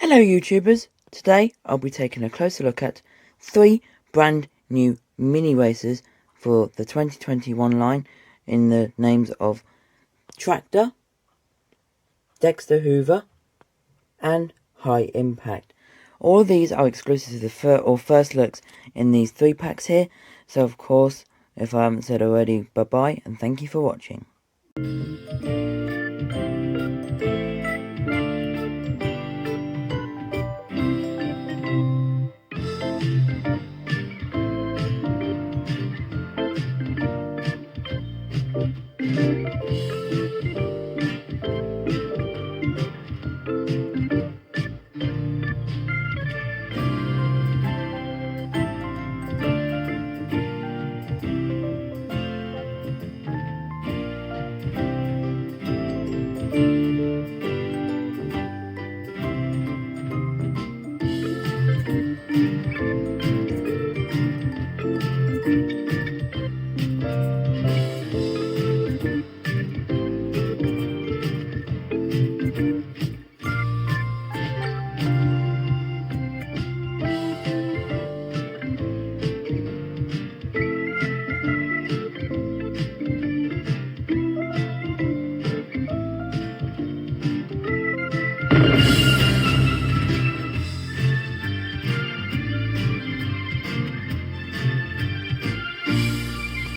Hello YouTubers, today I'll be taking a closer look at 3 brand new mini racers for the 2021 line in the names of Tractor, Dexter Hoover and High Impact. All of these are exclusive to the first looks in these 3 packs here, so of course if I haven't said already, bye bye and thank you for watching.